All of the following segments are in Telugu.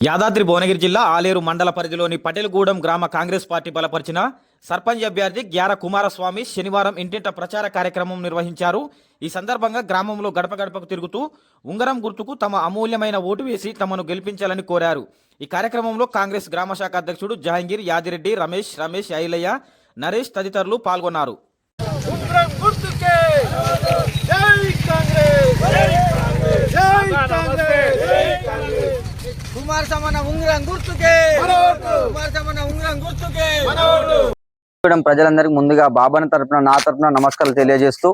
యాదాద్రి భువనగిరి జిల్లా ఆలేరు మండల పరిధిలోని పటేల్గూడెం గ్రామ కాంగ్రెస్ పార్టీ బలపరిచిన సర్పంచ్ అభ్యర్థి గ్యార కుమారస్వామి శనివారం ఇంటింట ప్రచార కార్యక్రమం నిర్వహించారు. ఈ సందర్భంగా గ్రామంలో గడప గడపకు తిరుగుతూ ఉంగరం గుర్తుకు తమ అమూల్యమైన ఓటు వేసి తమను గెలిపించాలని కోరారు. ఈ కార్యక్రమంలో కాంగ్రెస్ గ్రామ శాఖ అధ్యక్షుడు జహాంగీర్, యాదిరెడ్డి, రమేష్, ఐలయ్య, నరేష్ తదితరులు పాల్గొన్నారు. ప్రజలందరికీ ముందుగా బాబాన్న తరపున నా తరపున నమస్కారాలు తెలియజేస్తూ,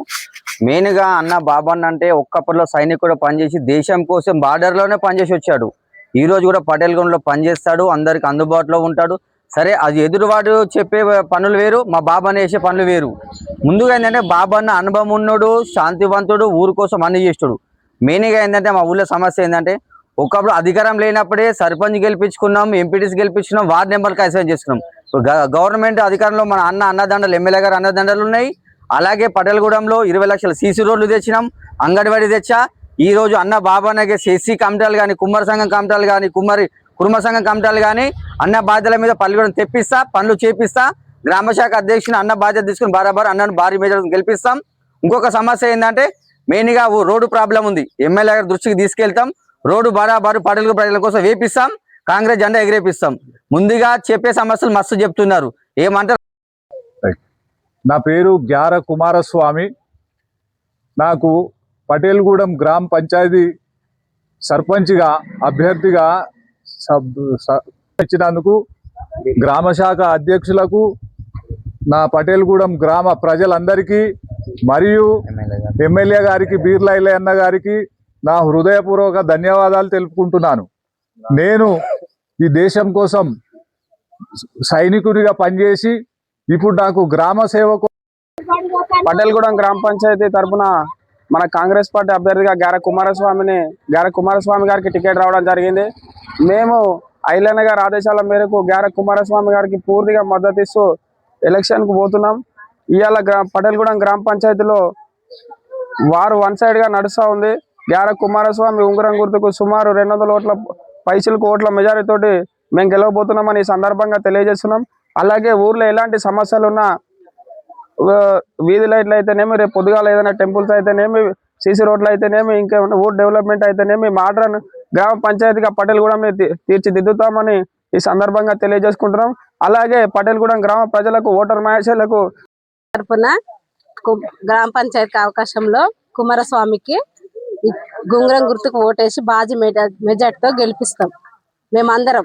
మెయిన్ గా అన్న బాబాన్న అంటే ఒక్కప్పట్లో సైనికుడు పనిచేసి దేశం కోసం బార్డర్ లోనే పనిచేసి వచ్చాడు. ఈ రోజు కూడా పటేల్గూడెంలో పనిచేస్తాడు, అందరికి అందుబాటులో ఉంటాడు. సరే, అది ఎదురువాడు చెప్పే పనులు వేరు, మా బాబాన్న చేసే పనులు వేరు. ముందుగా ఏంటంటే బాబాన్న అనుభవం ఉన్నాడు, శాంతివంతుడు, ఊరు కోసం అన్ని చేస్తాడు. మెయిన్గా ఏంటంటే మా ఊళ్ళో సమస్య ఏంటంటే, ఒకప్పుడు అధికారం లేనప్పుడే సర్పంచ్ గెలిపించుకున్నాం, ఎంపీటీసీ గెలిపించుకున్నాం, వార్డు నెంబర్కి అసైన్ చేసుకున్నాం. గవర్నమెంట్ అధికారంలో మన అన్నదండలు, ఎమ్మెల్యే గారు అన్నదండలు ఉన్నాయి. అలాగే పటేల్గూడెంలో 20 లక్షల సీసీ రోడ్లు తెచ్చినాం, అంగన్వాడీ తెచ్చా. ఈ రోజు అన్న బాబాన్నకి ఎస్సీ కమిటాలు కానీ, కుమ్మర సంఘం కమిటాలు కానీ, కుటుంబ సంఘం కమిటాలు కానీ అన్న బాధ్యతల మీద పల్లెగూడెం తెప్పిస్తా, పనులు చేపిస్తా. గ్రామశాఖ అధ్యక్షుని అన్న బాధ్యత తీసుకుని బరాబర్ అన్నను భారీ మెజారిటీ గెలిపిస్తాం. ఇంకొక సమస్య ఏంటంటే, మెయిన్గా రోడ్డు ప్రాబ్లం ఉంది, ఎమ్మెల్యే గారి దృష్టికి తీసుకెళ్తాం. రోడ్డు బరాబరు పటేల్గూడెం ప్రజల కోసం వేపిస్తాం, కాంగ్రెస్ జెండా ఎగిరేపిస్తాం. ముందుగా చెప్పే సమస్యలు మస్తు చెప్తున్నారు, ఏమంటారు? నా పేరు గ్యార కుమారస్వామి. నాకు పటేల్గూడెం గ్రామ పంచాయతీ సర్పంచ్గా అభ్యర్థిగా ఇచ్చినందుకు గ్రామశాఖ అధ్యక్షులకు, నా పటేల్గూడెం గ్రామ ప్రజలందరికీ మరియు ఎమ్మెల్యే గారికి, బీర్లా ఐలయ్య అన్న గారికి నా హృదయపూర్వక ధన్యవాదాలు తెలుపుకుంటున్నాను. నేను ఈ దేశం కోసం సైనికుడిగా పనిచేసి ఇప్పుడు నాకు గ్రామ సేవకు పటేల్గూడెం గ్రామ పంచాయతీ తరఫున మన కాంగ్రెస్ పార్టీ అభ్యర్థిగా గ్యార కుమారస్వామి గారికి టికెట్ రావడం జరిగింది. మేము ఐలయ్య గారి ఆదేశాల మేరకు గ్యార కుమారస్వామి గారికి పూర్తిగా మద్దతు ఇస్తూ ఎలక్షన్కు పోతున్నాం. ఇవాళ పటేల్గూడెం గ్రామ పంచాయతీలో వారు వన్ సైడ్గా నడుస్తూ ఉంది. గ్యార కుమారస్వామి ఉంగరం గుర్తుకు సుమారు 200 ఓట్ల మెజారిటీ తోటి మేము గెలవబోతున్నామని ఈ సందర్భంగా తెలియజేస్తున్నాం. అలాగే ఊర్లో ఎలాంటి సమస్యలు ఉన్నా, వీధి లైట్లు అయితేనేమి, రేపు పొద్దుగాల ఏదైనా టెంపుల్స్ అయితేనేమి, సీసీ రోడ్లు అయితేనేమి, ఇంకా ఊరు డెవలప్మెంట్ అయితేనేమి, మోడర్న్ గ్రామ పంచాయతీగా పటేల్గూడెం తీర్చిదిద్దుతామని ఈ సందర్భంగా తెలియజేసుకుంటున్నాం. అలాగే పటేల్గూడెం గ్రామ ప్రజలకు, ఓటర్ మహేషులకు తరపున గ్రామ పంచాయతీ అవకాశంలో కుమారస్వామికి గుంగరం గుర్తుకు ఓటేసి బాజీ మెజార్టీతో గెలిపిస్తాం. మేమందరం